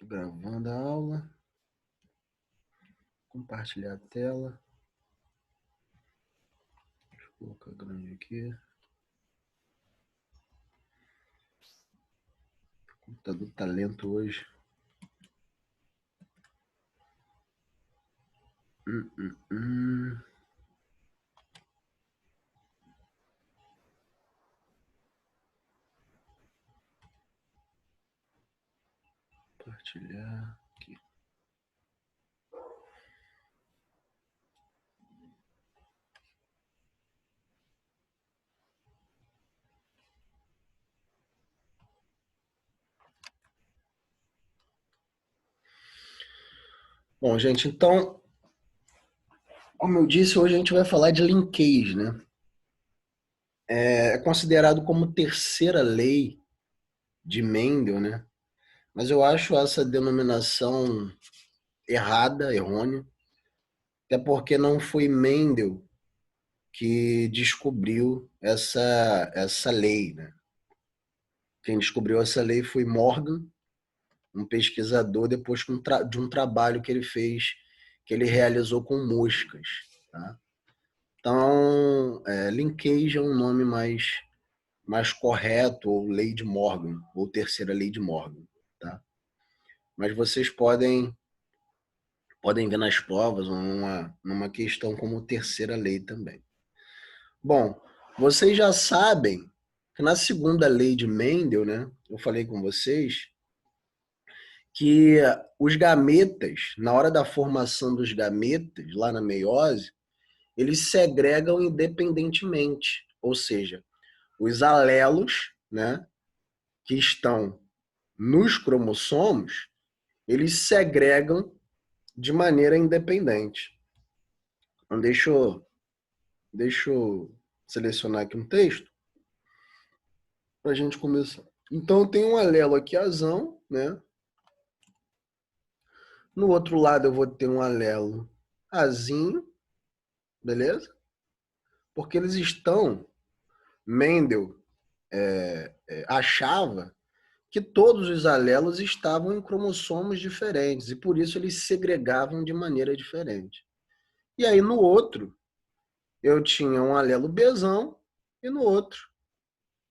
Tô gravando a aula. Compartilhar a tela. Deixa eu colocar grande aqui. O computador tá lento hoje. Compartilhar aqui. Bom, gente, então, como eu disse, hoje a gente vai falar de linkage, né? É considerado como terceira lei de Mendel, né? Mas eu acho essa denominação errada, errônea, até porque não foi Mendel que descobriu essa lei, né? Quem descobriu essa lei foi Morgan, um pesquisador, depois de um trabalho que ele fez, que ele realizou com moscas. Tá? Então, linkage é um nome mais correto, ou lei de Morgan, ou terceira lei de Morgan. Tá? Mas vocês podem ver nas provas numa questão como terceira lei também. Bom, vocês já sabem que na segunda lei de Mendel, né, eu falei com vocês, que os gametas, na hora da formação dos gametas, lá na meiose, eles segregam independentemente, ou seja, os alelos, né, que estão nos cromossomos, eles segregam de maneira independente. Então, deixa eu selecionar aqui um texto para a gente começar. Então, tem um alelo aqui azão, né? No outro lado eu vou ter um alelo azinho, beleza? Porque eles estão, Mendel achava que todos os alelos estavam em cromossomos diferentes e por isso eles segregavam de maneira diferente. E aí no outro eu tinha um alelo Bzão e no outro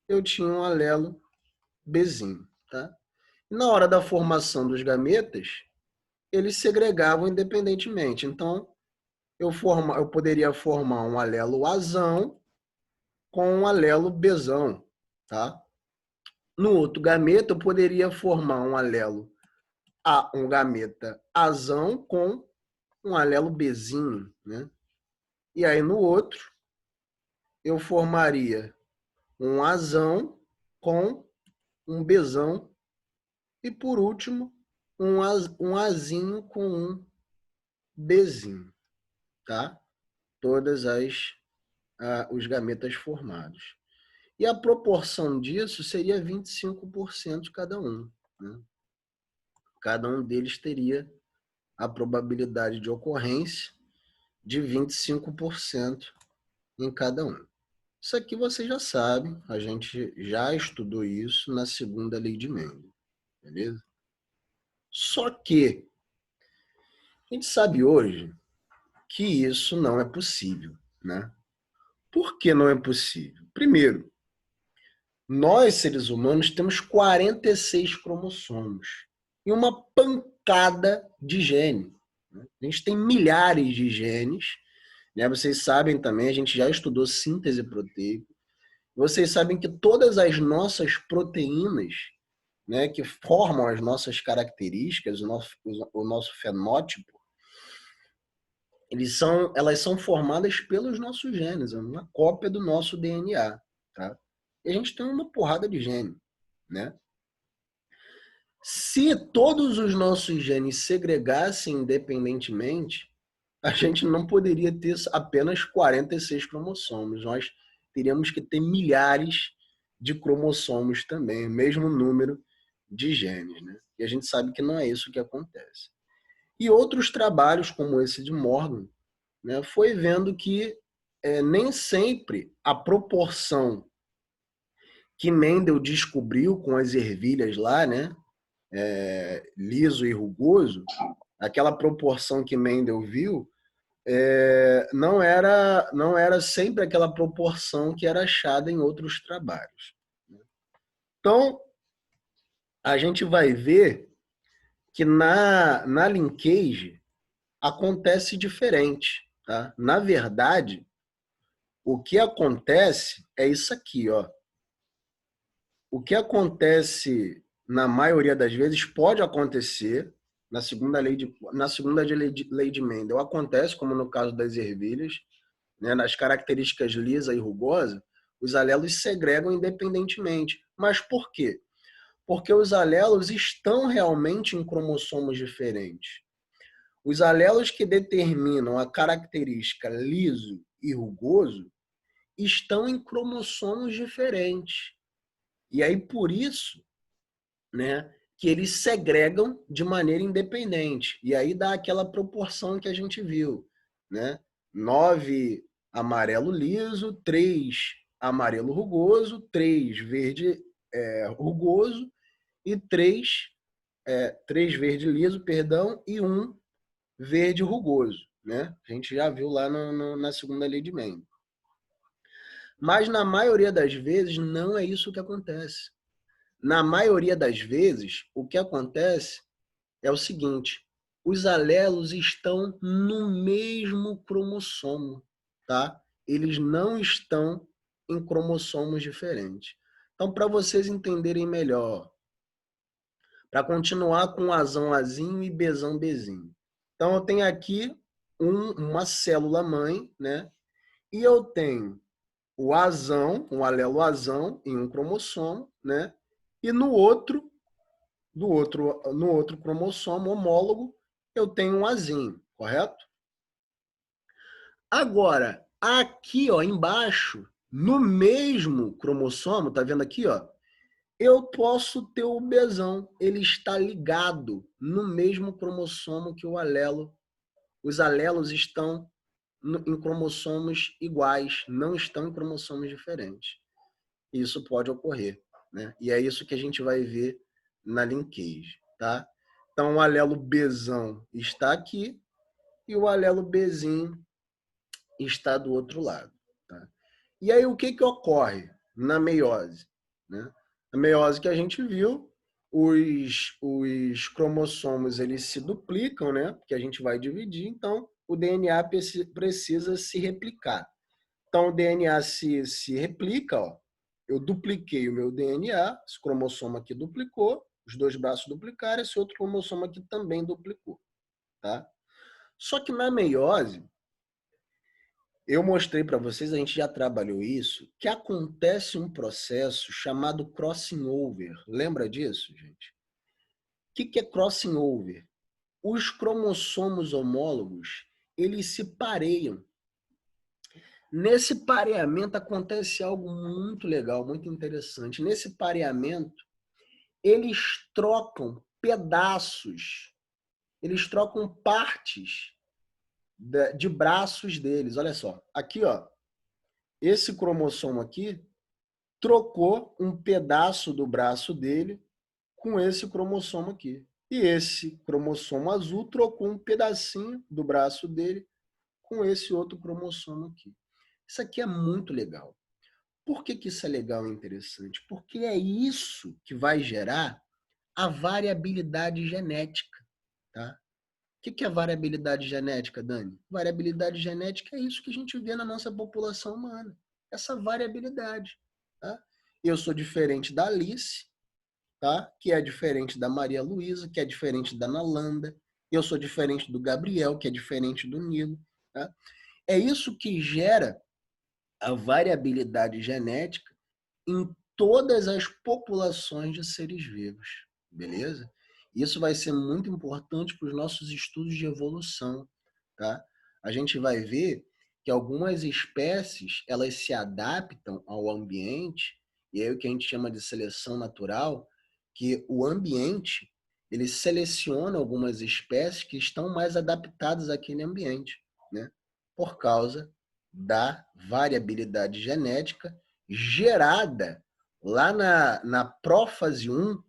eu tinha um alelo Bzinho, tá? E na hora da formação dos gametas, eles segregavam independentemente. Então eu poderia formar um alelo Azão com um alelo Bzão, tá? No outro gameta, eu poderia formar um gameta azão com um alelo Bzinho, né? E aí no outro, eu formaria um azão com um Bzão e por último, um azinho com um Bzinho, tá? Todas os gametas formados. E a proporção disso seria 25% de cada um, né? Cada um deles teria a probabilidade de ocorrência de 25% em cada um. Isso aqui você já sabe, a gente já estudou isso na segunda lei de Mendel, beleza? Só que a gente sabe hoje que isso não é possível, né? Por que não é possível? Primeiro, nós, seres humanos, temos 46 cromossomos e uma pancada de genes. A gente tem milhares de genes, né? Vocês sabem também, a gente já estudou síntese proteica. Vocês sabem que todas as nossas proteínas, né, que formam as nossas características, o nosso fenótipo, elas são formadas pelos nossos genes, é uma cópia do nosso DNA, tá? E a gente tem uma porrada de gene, né? Se todos os nossos genes segregassem independentemente, a gente não poderia ter apenas 46 cromossomos. Nós teríamos que ter milhares de cromossomos também, o mesmo número de genes, né? E a gente sabe que não é isso que acontece. E outros trabalhos, como esse de Morgan, né, foi vendo que nem sempre a proporção que Mendel descobriu com as ervilhas lá, né, liso e rugoso, aquela proporção que Mendel viu, não era sempre aquela proporção que era achada em outros trabalhos. Então, a gente vai ver que na linkage acontece diferente. Tá? Na verdade, o que acontece é isso aqui. Ó. O que acontece, na maioria das vezes, pode acontecer na segunda lei de Mendel. Acontece, como no caso das ervilhas, né, nas características lisa e rugosa, os alelos segregam independentemente. Mas por quê? Porque os alelos estão realmente em cromossomos diferentes. Os alelos que determinam a característica liso e rugoso estão em cromossomos diferentes. E aí, por isso, né, que eles segregam de maneira independente. E aí dá aquela proporção que a gente viu. Né? 9 amarelo liso, 3 amarelo rugoso, 3 verde rugoso e 3 verde liso, perdão, e 1 verde rugoso. Né? A gente já viu lá na segunda lei de Mendel. Mas na maioria das vezes não é isso que acontece. Na maioria das vezes, o que acontece é o seguinte: os alelos estão no mesmo cromossomo, tá? Eles não estão em cromossomos diferentes. Então, para vocês entenderem melhor, para continuar com azão azinho e bezão bezinho. Então, eu tenho aqui uma célula mãe, né? E eu tenho o azão, um alelo azão em um cromossomo, né? E no outro cromossomo homólogo, eu tenho um azinho, correto? Agora, aqui, ó, embaixo, no mesmo cromossomo, tá vendo aqui, ó? Eu posso ter o Bzão, ele está ligado no mesmo cromossomo que o alelo. Os alelos estão em cromossomos iguais, não estão em cromossomos diferentes. Isso pode ocorrer, né? E é isso que a gente vai ver na linkage, tá? Então, o alelo Bzão está aqui e o alelo Bzinho está do outro lado, tá? E aí, o que ocorre na meiose? Né? A meiose que a gente viu, os cromossomos eles se duplicam, né? Porque a gente vai dividir, então o DNA precisa se replicar. Então, o DNA se replica, ó. Eu dupliquei o meu DNA, esse cromossomo aqui duplicou, os dois braços duplicaram, esse outro cromossomo aqui também duplicou. Tá? Só que na meiose, eu mostrei para vocês, a gente já trabalhou isso, que acontece um processo chamado crossing over. Lembra disso, gente? O que é crossing over? Os cromossomos homólogos, eles se pareiam. Nesse pareamento acontece algo muito legal, muito interessante. Nesse pareamento, eles trocam pedaços, eles trocam partes de braços deles. Olha só, aqui, ó, esse cromossomo aqui trocou um pedaço do braço dele com esse cromossomo aqui. E esse cromossomo azul trocou um pedacinho do braço dele com esse outro cromossomo aqui. Isso aqui é muito legal. Por que isso é legal e interessante? Porque é isso que vai gerar a variabilidade genética. Tá? O que é variabilidade genética, Dani? Variabilidade genética é isso que a gente vê na nossa população humana. Essa variabilidade. Tá? Eu sou diferente da Alice, tá? Que é diferente da Maria Luísa, que é diferente da Nalanda. Eu sou diferente do Gabriel, que é diferente do Nilo. Tá? É isso que gera a variabilidade genética em todas as populações de seres vivos, beleza? Isso vai ser muito importante para os nossos estudos de evolução, tá? A gente vai ver que algumas espécies, elas se adaptam ao ambiente, e é o que a gente chama de seleção natural, que o ambiente, ele seleciona algumas espécies que estão mais adaptadas àquele ambiente, né? Por causa da variabilidade genética gerada lá na prófase 1,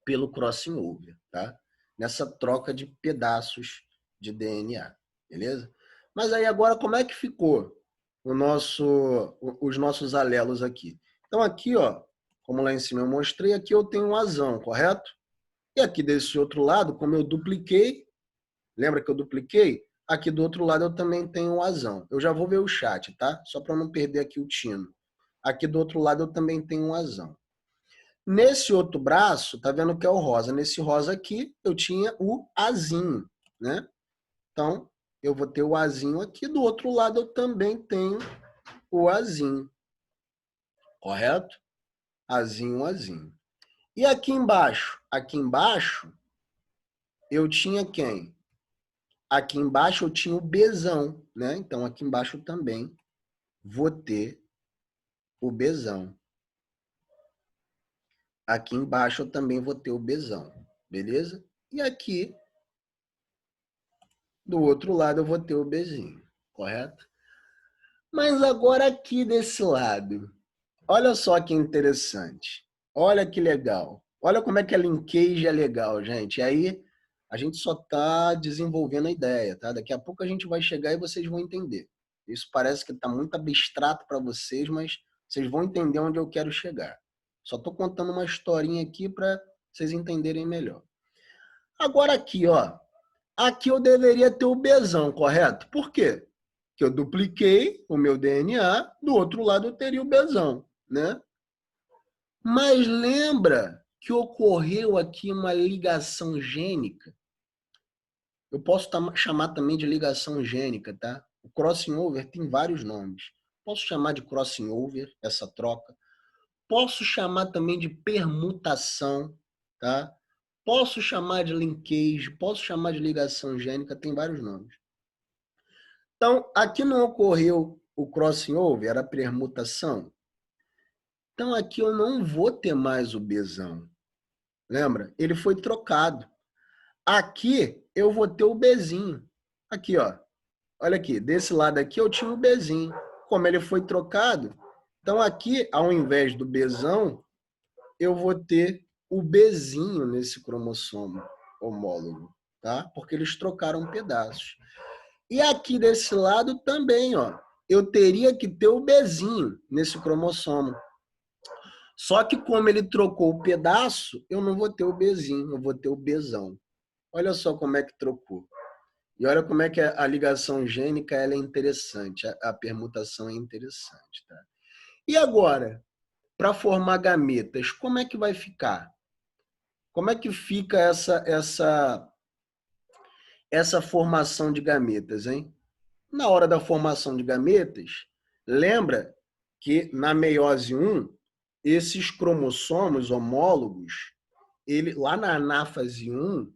pelo crossing over, tá? Nessa troca de pedaços de DNA, beleza? Mas aí agora como é que ficou os nossos alelos aqui? Então aqui, ó, como lá em cima eu mostrei, aqui eu tenho um azão, correto? E aqui desse outro lado, como eu dupliquei, lembra que eu dupliquei? Aqui do outro lado eu também tenho um azão. Eu já vou ver o chat, tá? Só para não perder aqui o tino. Aqui do outro lado eu também tenho um azão. Nesse outro braço, tá vendo que é o rosa? Nesse rosa aqui, eu tinha o azinho, né? Então, eu vou ter o azinho aqui. Do outro lado, eu também tenho o azinho. Correto? Azinho, azinho. E aqui embaixo? Aqui embaixo, eu tinha quem? Aqui embaixo eu tinha o Bzão, né? Então, aqui embaixo eu também vou ter o Bzão. Aqui embaixo eu também vou ter o Bzão, beleza? E aqui, do outro lado, eu vou ter o Bzinho, correto? Mas agora aqui desse lado, olha só que interessante. Olha que legal. Olha como é que a linkage é legal, gente. E aí, a gente só está desenvolvendo a ideia, tá? Daqui a pouco a gente vai chegar e vocês vão entender. Isso parece que está muito abstrato para vocês, mas vocês vão entender onde eu quero chegar. Só estou contando uma historinha aqui para vocês entenderem melhor. Agora aqui, ó. Aqui eu deveria ter o Bzão, correto? Por quê? Que eu dupliquei o meu DNA, do outro lado eu teria o Bzão, né? Mas lembra que ocorreu aqui uma ligação gênica? Eu posso chamar também de ligação gênica, tá? O crossing over tem vários nomes. Posso chamar de crossing over, essa troca. Posso chamar também de permutação, tá? Posso chamar de linkage, posso chamar de ligação gênica, tem vários nomes. Então, aqui não ocorreu o crossing over, era a permutação. Então, aqui eu não vou ter mais o Bzão. Lembra? Ele foi trocado. Aqui eu vou ter o Bzinho. Aqui, ó. Olha aqui, desse lado aqui eu tinha o Bzinho. Como ele foi trocado, então aqui, ao invés do Bzão, eu vou ter o Bzinho nesse cromossomo homólogo, tá? Porque eles trocaram pedaços. E aqui desse lado também, ó, eu teria que ter o Bzinho nesse cromossomo. Só que como ele trocou o pedaço, eu não vou ter o Bzinho, eu vou ter o Bzão. Olha só como é que trocou. E olha como é que a ligação gênica ela é interessante, a permutação é interessante. Tá? E agora, para formar gametas, como é que vai ficar? Como é que fica essa formação de gametas, hein? Na hora da formação de gametas, lembra que na meiose 1, esses cromossomos homólogos, lá na anáfase 1,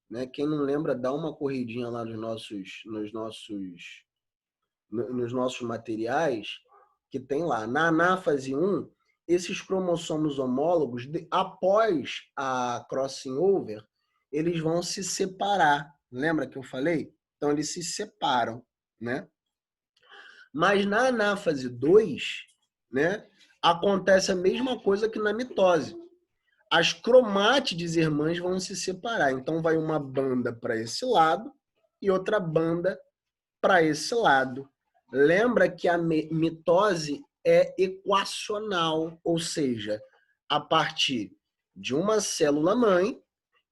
né, quem não lembra, dá uma corridinha lá nos nossos materiais, que tem lá. Na anáfase 1, esses cromossomos homólogos, após a crossing over, eles vão se separar. Lembra que eu falei? Então, eles se separam, né? Mas na anáfase 2, né, acontece a mesma coisa que na mitose. As cromátides irmãs vão se separar. Então, vai uma banda para esse lado e outra banda para esse lado. Lembra que a mitose é equacional, ou seja, a partir de uma célula mãe,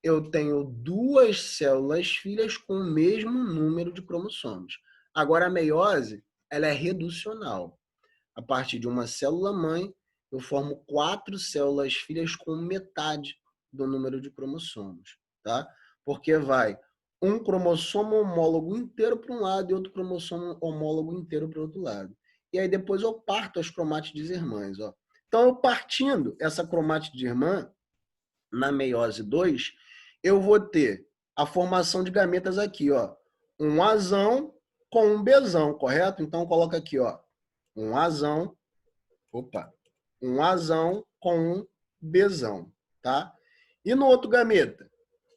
eu tenho duas células filhas com o mesmo número de cromossomos. Agora, a meiose, ela é reducional. A partir de uma célula mãe, eu formo 4 células filhas com metade do número de cromossomos, tá? Porque vai um cromossomo homólogo inteiro para um lado e outro cromossomo homólogo inteiro para o outro lado. E aí depois eu parto as cromátides irmãs, ó. Então, eu partindo essa cromátide irmã, na meiose 2, eu vou ter a formação de gametas aqui, ó. Um Azão com um Bzão, correto? Então, coloca aqui, ó. Um Azão, um Azão com um Bzão, tá? E no outro gameta?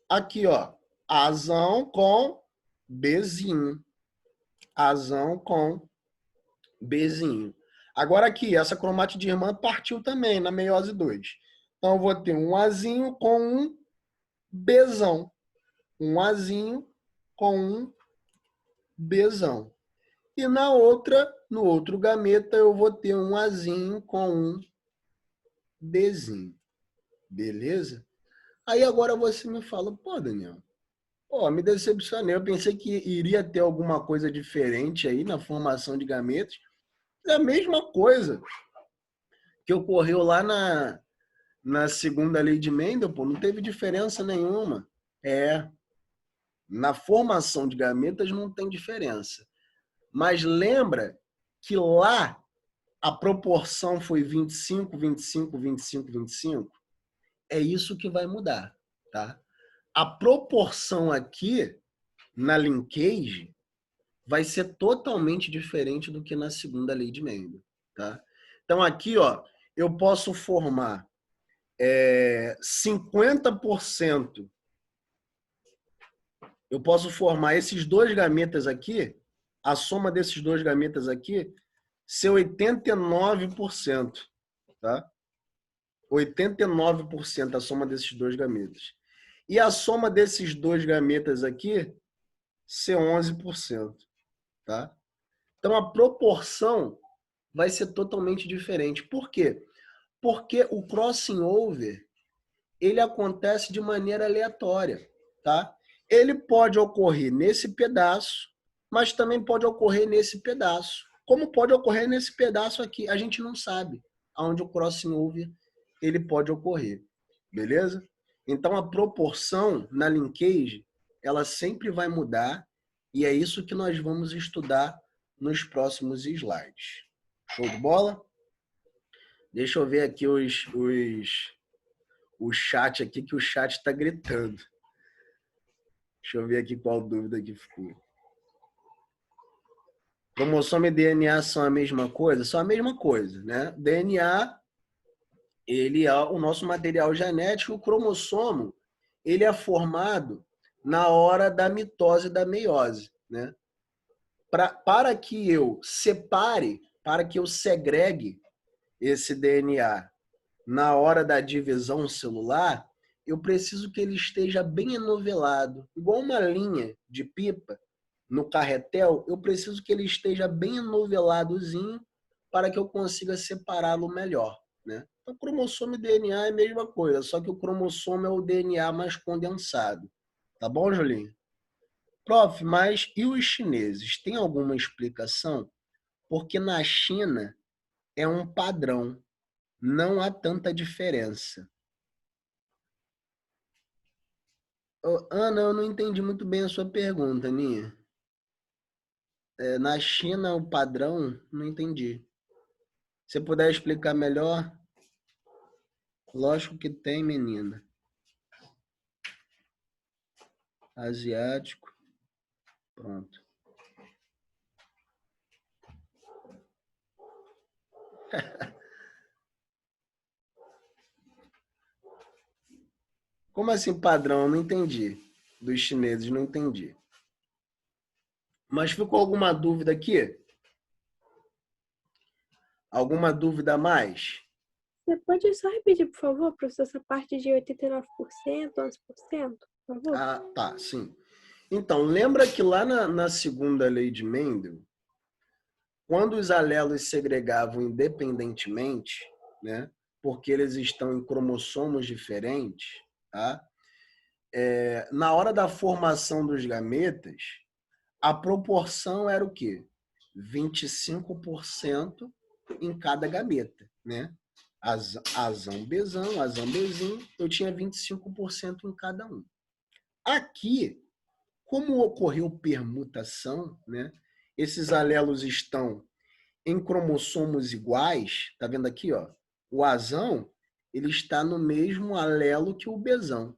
Aqui, ó. Azão com Bzinho. Azão com Bzinho. Agora aqui, essa cromátide irmã partiu também na meiose 2. Então, eu vou ter um Azinho com um Bzão. Um Azinho com um Bzão. E na outra, no outro gameta, eu vou ter um Azinho com um Bzinho. Beleza? Aí agora você me fala, pô, Daniel, pô, me decepcionei. Eu pensei que iria ter alguma coisa diferente aí na formação de gametas. É a mesma coisa que ocorreu lá na segunda lei de Mendel, pô, não teve diferença nenhuma. Na formação de gametas não tem diferença. Mas lembra que lá a proporção foi 25, 25, 25, 25? É isso que vai mudar, tá? A proporção aqui na linkage vai ser totalmente diferente do que na segunda lei de Mendel, tá? Então aqui, ó, eu posso formar 50%. Eu posso formar esses dois gametas aqui, a soma desses dois gametas aqui, ser 89%, tá? 89% a soma desses dois gametas. E a soma desses dois gametas aqui ser 11%, tá? Então a proporção vai ser totalmente diferente. Por quê? Porque o crossing over ele acontece de maneira aleatória, tá? Ele pode ocorrer nesse pedaço, mas também pode ocorrer nesse pedaço. Como pode ocorrer nesse pedaço aqui? A gente não sabe aonde o crossing over ele pode ocorrer, beleza? Então a proporção na linkage ela sempre vai mudar e é isso que nós vamos estudar nos próximos slides. Show de bola? Deixa eu ver aqui o chat aqui, que o chat está gritando. Deixa eu ver aqui qual dúvida que ficou. Cromossomo e DNA são a mesma coisa? São a mesma coisa, né? DNA, ele é o nosso material genético. O cromossomo, ele é formado na hora da mitose e da meiose, né? Para que eu separe, para que eu segregue esse DNA na hora da divisão celular, eu preciso que ele esteja bem enovelado. Igual uma linha de pipa no carretel, eu preciso que ele esteja bem enoveladozinho para que eu consiga separá-lo melhor, né? Então, cromossomo e DNA é a mesma coisa, só que o cromossomo é o DNA mais condensado. Tá bom, Julinho? Prof, mas e os chineses? Tem alguma explicação? Porque na China é um padrão, não há tanta diferença. Ana, eu não entendi muito bem a sua pergunta, Aninha. Na China, o padrão, não entendi. Se puder explicar melhor? Lógico que tem, menina. Asiático. Pronto. Como assim padrão? Eu não entendi. Dos chineses, não entendi. Mas ficou alguma dúvida aqui? Alguma dúvida a mais? Você pode só repetir, por favor, professor, essa parte de 89%, 11%, por favor? Ah, tá, sim. Então, lembra que lá na segunda lei de Mendel, quando os alelos segregavam independentemente, né, porque eles estão em cromossomos diferentes, tá? Na hora da formação dos gametas, a proporção era o quê? 25% em cada gameta, né? Azão, bezinho, eu tinha 25% em cada um. Aqui, como ocorreu permutação, né? Esses alelos estão em cromossomos iguais, tá vendo aqui, ó? O azão, ele está no mesmo alelo que o bezão.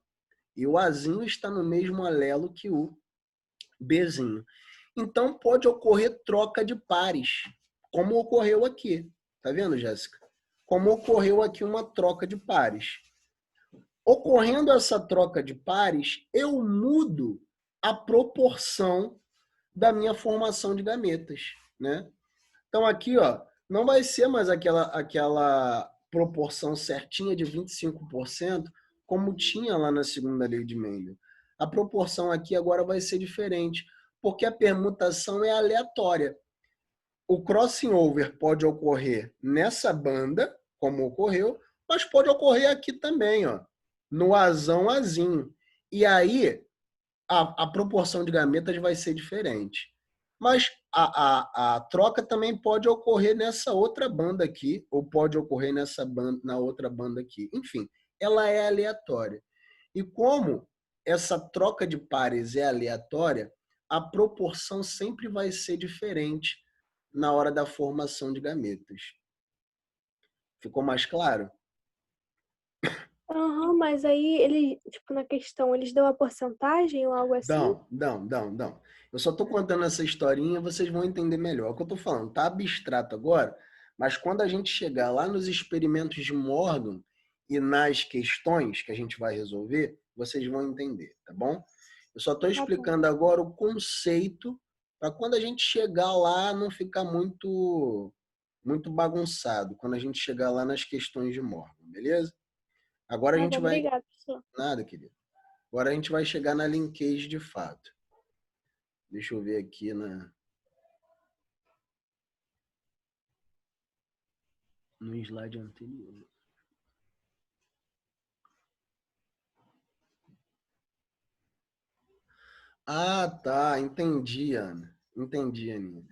E o azinho está no mesmo alelo que o bezinho. Então, pode ocorrer troca de pares, como ocorreu aqui. Tá vendo, Jéssica? Como ocorreu aqui uma troca de pares. Ocorrendo essa troca de pares, eu mudo a proporção da minha formação de gametas, né? Então, aqui, ó, não vai ser mais aquela proporção certinha de 25%, como tinha lá na segunda lei de Mendel. A proporção aqui agora vai ser diferente, porque a permutação é aleatória. O crossing over pode ocorrer nessa banda, como ocorreu, mas pode ocorrer aqui também, ó, no Azão Azinho. E aí a proporção de gametas vai ser diferente. Mas a troca também pode ocorrer nessa outra banda aqui, ou pode ocorrer nessa banda, na outra banda aqui. Enfim, ela é aleatória. E como essa troca de pares é aleatória, a proporção sempre vai ser diferente na hora da formação de gametas. Ficou mais claro? Aham, mas aí ele, tipo, na questão, eles dão a porcentagem ou algo assim? Dão. Eu só estou contando essa historinha, vocês vão entender melhor. O que eu estou falando tá abstrato agora, mas quando a gente chegar lá nos experimentos de Morgan e nas questões que a gente vai resolver, vocês vão entender, tá bom? Eu só estou Tá bom. explicando agora o conceito para quando a gente chegar lá não ficar muito bagunçado, quando a gente chegar lá nas questões de Morgan, beleza? Agora a Tá gente bom, vai... obrigada, professor. Nada, querido. Agora a gente vai chegar na linkage de fato. Deixa eu ver aqui no slide anterior. Ah, tá. Entendi, Ana. Entendi, Aninha.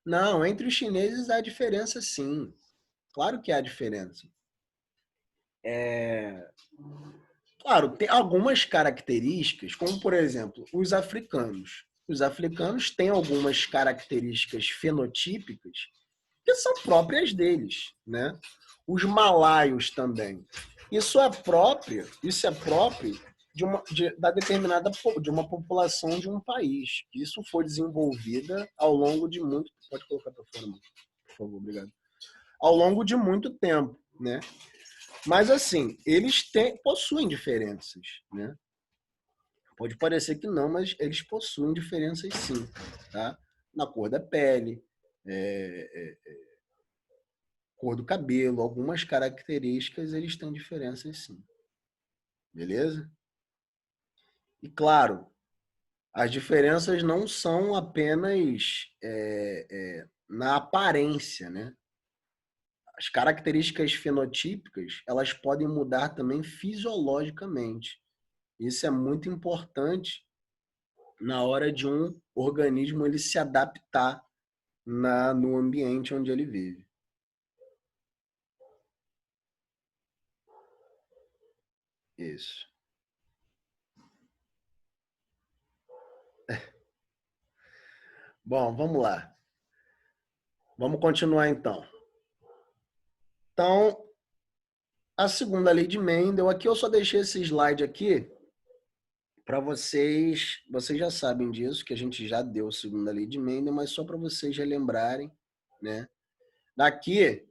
Não, entre os chineses há diferença, sim. Claro que há diferença. Claro, tem algumas características, como, por exemplo, os africanos. Os africanos têm algumas características fenotípicas que são próprias deles, né? Os malaios também. Isso é próprio da determinada de uma população de um país. Isso foi desenvolvida ao longo de muito... Pode colocar para fora, por favor, obrigado. Ao longo de muito tempo, né? Mas assim, eles possuem diferenças, né? Pode parecer que não, mas eles possuem diferenças sim, tá? Na cor da pele, cor do cabelo, algumas características eles têm diferenças sim. Beleza? E claro, as diferenças não são apenas na aparência, né? As características fenotípicas, elas podem mudar também fisiologicamente. Isso é muito importante na hora de um organismo ele se adaptar no ambiente onde ele vive. Isso. Bom, vamos lá. Vamos continuar então. Então, a segunda lei de Mendel, aqui eu só deixei esse slide aqui para vocês, vocês já sabem disso, que a gente já deu a segunda lei de Mendel, mas só para vocês relembrarem, né? Daqui,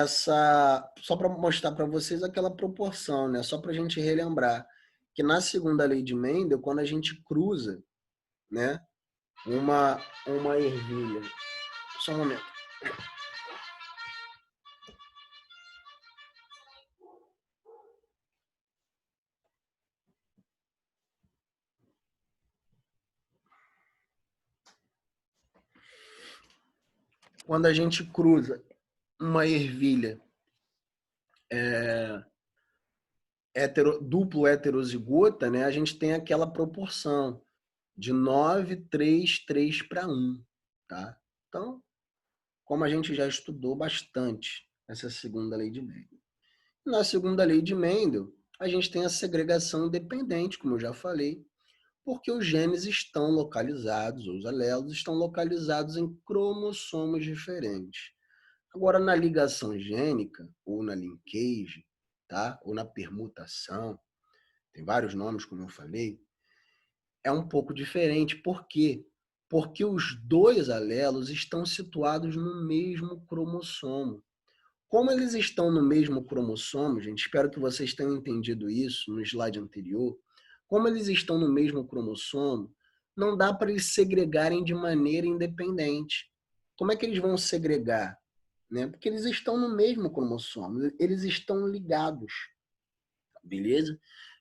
só para mostrar para vocês aquela proporção, né? Só para a gente relembrar que na segunda lei de Mendel, quando a gente cruza, né, uma ervilha. Só um momento. Quando a gente cruza uma ervilha duplo heterozigota, né, a gente tem aquela proporção de 9, 3, 3 para 1. Tá? Então, como a gente já estudou bastante essa segunda lei de Mendel. Na segunda lei de Mendel, a gente tem a segregação independente, como eu já falei, porque os genes estão localizados, ou os alelos estão localizados em cromossomos diferentes. Agora, na ligação gênica, ou na linkage, tá? Ou na permutação, tem vários nomes, como eu falei, é um pouco diferente. Por quê? Porque os dois alelos estão situados no mesmo cromossomo. Como eles estão no mesmo cromossomo, gente, espero que vocês tenham entendido isso no slide anterior, como eles estão no mesmo cromossomo, não dá para eles segregarem de maneira independente. Como é que eles vão segregar? Né? Porque eles estão no mesmo cromossomo, eles estão ligados, beleza?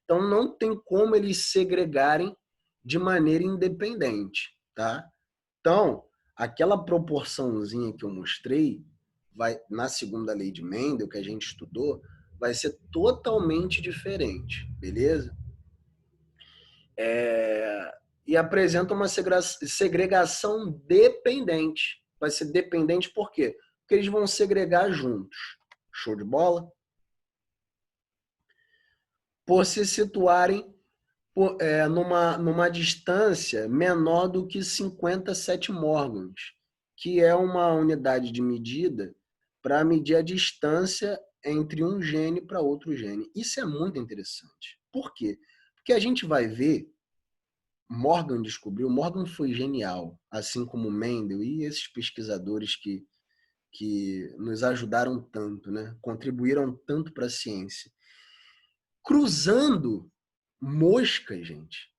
Então, não tem como eles segregarem de maneira independente, tá? Então, aquela proporçãozinha que eu mostrei, na segunda lei de Mendel, que a gente estudou, vai ser totalmente diferente, beleza? E apresenta uma segregação dependente. Vai ser dependente por quê? Porque eles vão segregar juntos. Show de bola? Por se situarem numa distância menor do que 57 morgans, que é uma unidade de medida para medir a distância entre um gene para outro gene. Isso é muito interessante. Por quê? Porque a gente vai ver, Morgan foi genial, assim como Mendel e esses pesquisadores que nos ajudaram tanto, né? Contribuíram tanto para a ciência. Cruzando moscas, gente.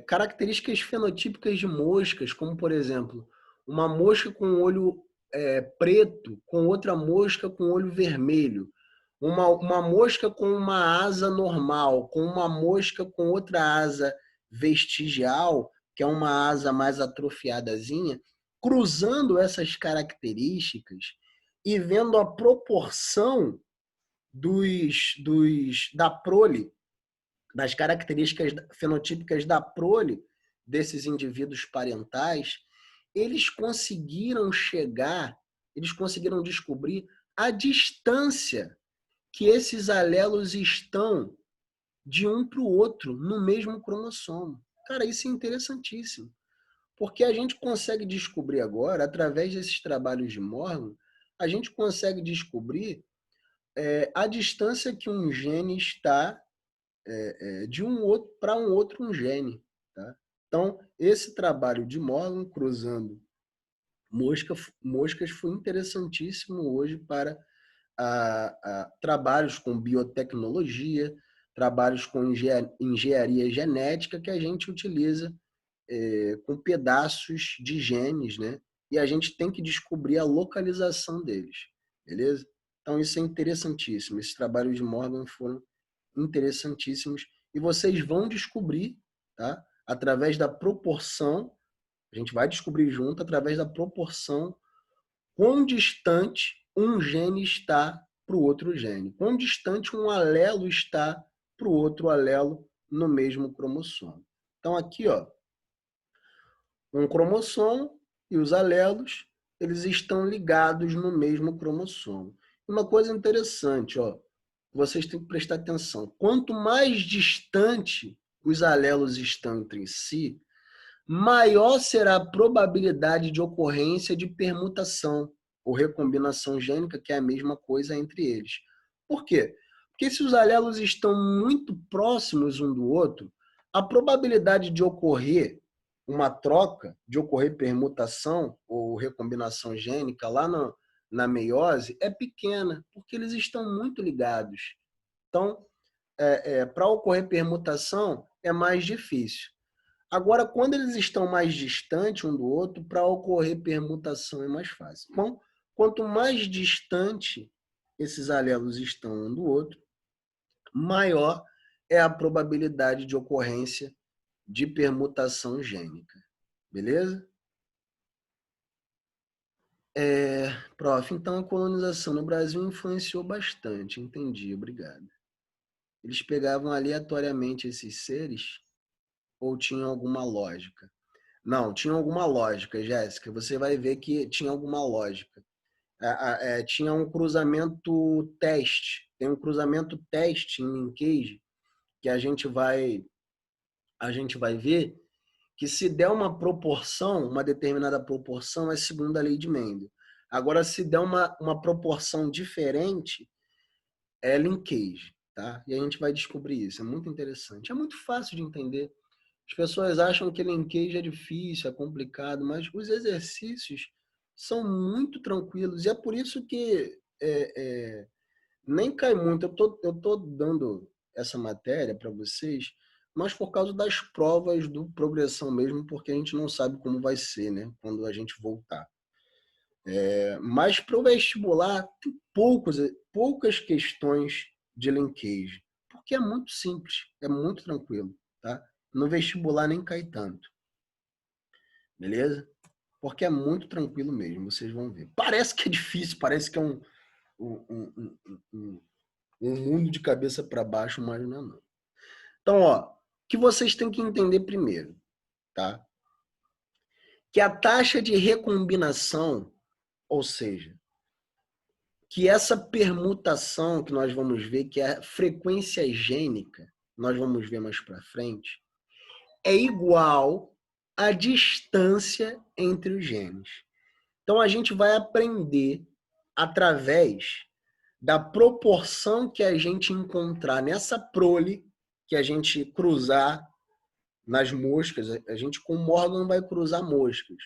Características fenotípicas de moscas, como, por exemplo, uma mosca com olho preto, com outra mosca com olho vermelho, uma mosca com uma asa normal, com uma mosca com outra asa vestigial, que é uma asa mais atrofiadazinha, cruzando essas características e vendo a proporção da prole, das características fenotípicas da prole desses indivíduos parentais, eles conseguiram descobrir a distância que esses alelos estão de um para o outro no mesmo cromossomo. Cara, isso é interessantíssimo, porque a gente consegue descobrir agora, através desses trabalhos de Morgan, a gente consegue descobrir a distância que um gene está de um outro para um outro gene. Tá? Então, esse trabalho de Morgan cruzando moscas foi interessantíssimo hoje para trabalhos com biotecnologia, trabalhos com engenharia genética que a gente utiliza com pedaços de genes, né? E a gente tem que descobrir a localização deles, beleza? Então, isso é interessantíssimo. Esses trabalhos de Morgan foram interessantíssimos e vocês vão descobrir, tá? Através da proporção, a gente vai descobrir junto, através da proporção, quão distante um gene está para o outro gene, quão distante um alelo está para o outro alelo no mesmo cromossomo. Então, aqui, ó, um cromossomo e os alelos, eles estão ligados no mesmo cromossomo. Uma coisa interessante, ó, vocês têm que prestar atenção. Quanto mais distante os alelos estão entre si, maior será a probabilidade de ocorrência de permutação ou recombinação gênica, que é a mesma coisa entre eles. Por quê? Porque se os alelos estão muito próximos um do outro, a probabilidade de ocorrer uma troca, de ocorrer permutação ou recombinação gênica lá na meiose é pequena, porque eles estão muito ligados. Então, para ocorrer permutação é mais difícil. Agora, quando eles estão mais distantes um do outro, para ocorrer permutação é mais fácil. Então, quanto mais distante esses alelos estão um do outro, maior é a probabilidade de ocorrência de permutação gênica. Beleza? Prof, então a colonização no Brasil influenciou bastante. Entendi, obrigado. Eles pegavam aleatoriamente esses seres ou tinham alguma lógica? Não, tinha alguma lógica, Jéssica. Você vai ver que tinha alguma lógica. Tinha um cruzamento teste. Tem um cruzamento teste em linkage que a gente vai ver que se der uma proporção, uma determinada proporção, é segundo a lei de Mendel. Agora, se der uma proporção diferente, é linkage. Tá? E a gente vai descobrir isso. É muito interessante. É muito fácil de entender. As pessoas acham que linkage é difícil, é complicado, mas os exercícios são muito tranquilos. E é por isso que nem cai muito. Eu tô dando essa matéria para vocês, mas por causa das provas do progressão mesmo, porque a gente não sabe como vai ser, né? Quando a gente voltar. Mas para o vestibular, tem poucas questões de linkage. porque é muito simples, é muito tranquilo, tá? No vestibular nem cai tanto. Beleza? Porque é muito tranquilo mesmo, vocês vão ver. Parece que é difícil, parece que é um mundo de cabeça para baixo, mas não é não. Então, ó, o que vocês têm que entender primeiro, tá? Que a taxa de recombinação, ou seja, que essa permutação que nós vamos ver, que é a frequência gênica, nós vamos ver mais para frente, é igual à distância entre os genes. Então, a gente vai aprender através da proporção que a gente encontrar nessa prole, que a gente cruzar nas moscas. A gente, com Morgan, vai cruzar moscas.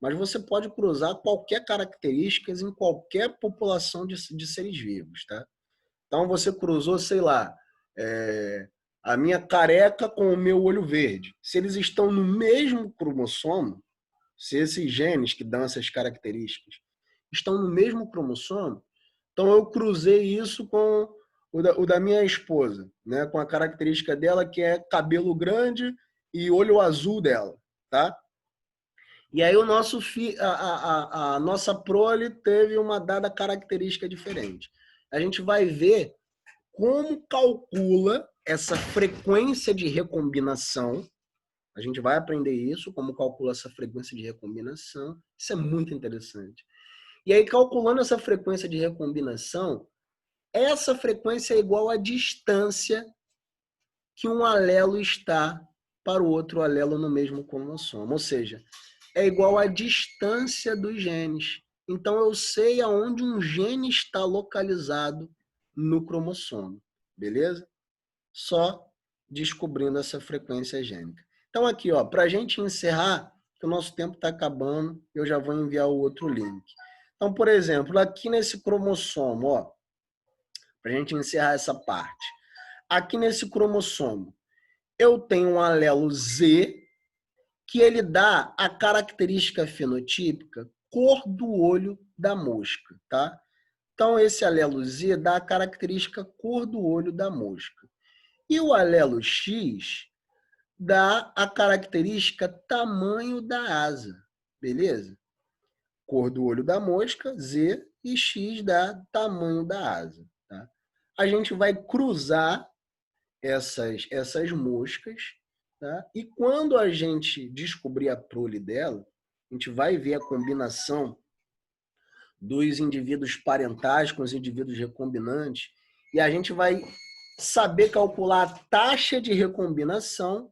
Mas você pode cruzar qualquer características em qualquer população de seres vivos, tá? Então, você cruzou, sei lá, a minha careca com o meu olho verde. Se eles estão no mesmo cromossomo, se esses genes que dão essas características estão no mesmo cromossomo, então eu cruzei isso com o da minha esposa, né? Com a característica dela que é cabelo grande e olho azul dela, tá? E aí a nossa prole teve uma dada característica diferente. A gente vai ver como calcula essa frequência de recombinação. A gente vai aprender isso, como calcula essa frequência de recombinação. Isso é muito interessante. E aí, calculando essa frequência de recombinação, essa frequência é igual à distância que um alelo está para o outro alelo no mesmo cromossomo. Ou seja, é igual à distância dos genes. Então, eu sei aonde um gene está localizado no cromossomo. Beleza? Só descobrindo essa frequência gênica. Então, aqui, ó, para a gente encerrar, que o nosso tempo está acabando, eu já vou enviar o outro link. Então, por exemplo, aqui nesse cromossomo, ó, para a gente encerrar essa parte. Aqui nesse cromossomo, eu tenho um alelo Z, que ele dá a característica fenotípica cor do olho da mosca, tá? Então, esse alelo Z dá a característica cor do olho da mosca. E o alelo X dá a característica tamanho da asa, beleza? Cor do olho da mosca, Z, e X dá tamanho da asa, tá? A gente vai cruzar essas moscas, tá? E quando a gente descobrir a prole dela, a gente vai ver a combinação dos indivíduos parentais com os indivíduos recombinantes e a gente vai saber calcular a taxa de recombinação.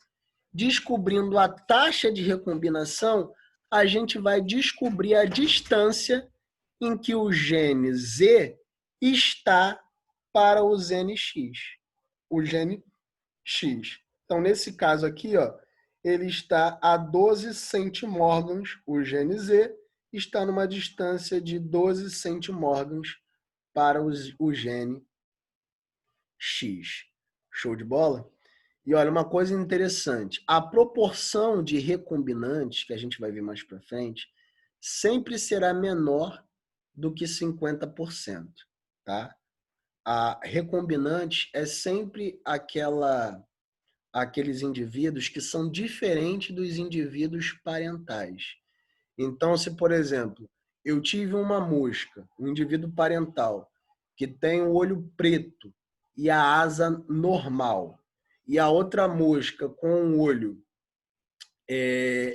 Descobrindo a taxa de recombinação, a gente vai descobrir a distância em que o gene Z está para o gene X. O gene X. Então, nesse caso aqui, ó, ele está a 12 centimórgãos, o gene Z está numa distância de 12 centimórgãos para o gene X. Show de bola? E olha, uma coisa interessante, a proporção de recombinantes, que a gente vai ver mais para frente, sempre será menor do que 50%, tá? A recombinante é sempre aqueles indivíduos que são diferentes dos indivíduos parentais. Então, se, por exemplo, eu tive uma mosca, um indivíduo parental, que tem o olho preto e a asa normal, e a outra mosca com o olho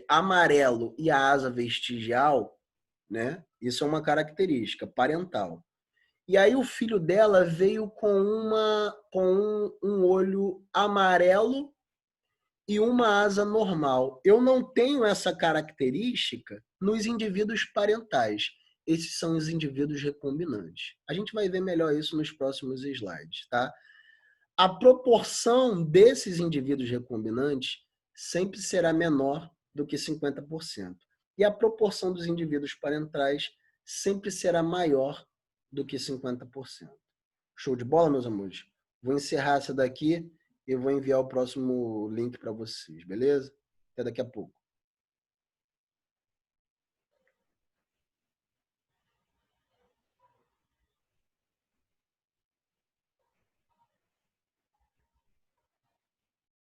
amarelo e a asa vestigial, né? Isso é uma característica parental. E aí o filho dela veio com um olho amarelo e uma asa normal. Eu não tenho essa característica nos indivíduos parentais. Esses são os indivíduos recombinantes. A gente vai ver melhor isso nos próximos slides, tá? A proporção desses indivíduos recombinantes sempre será menor do que 50%. E a proporção dos indivíduos parentais sempre será maior do que 50%. Show de bola, meus amores? Vou encerrar essa daqui e vou enviar o próximo link para vocês, beleza? Até daqui a pouco.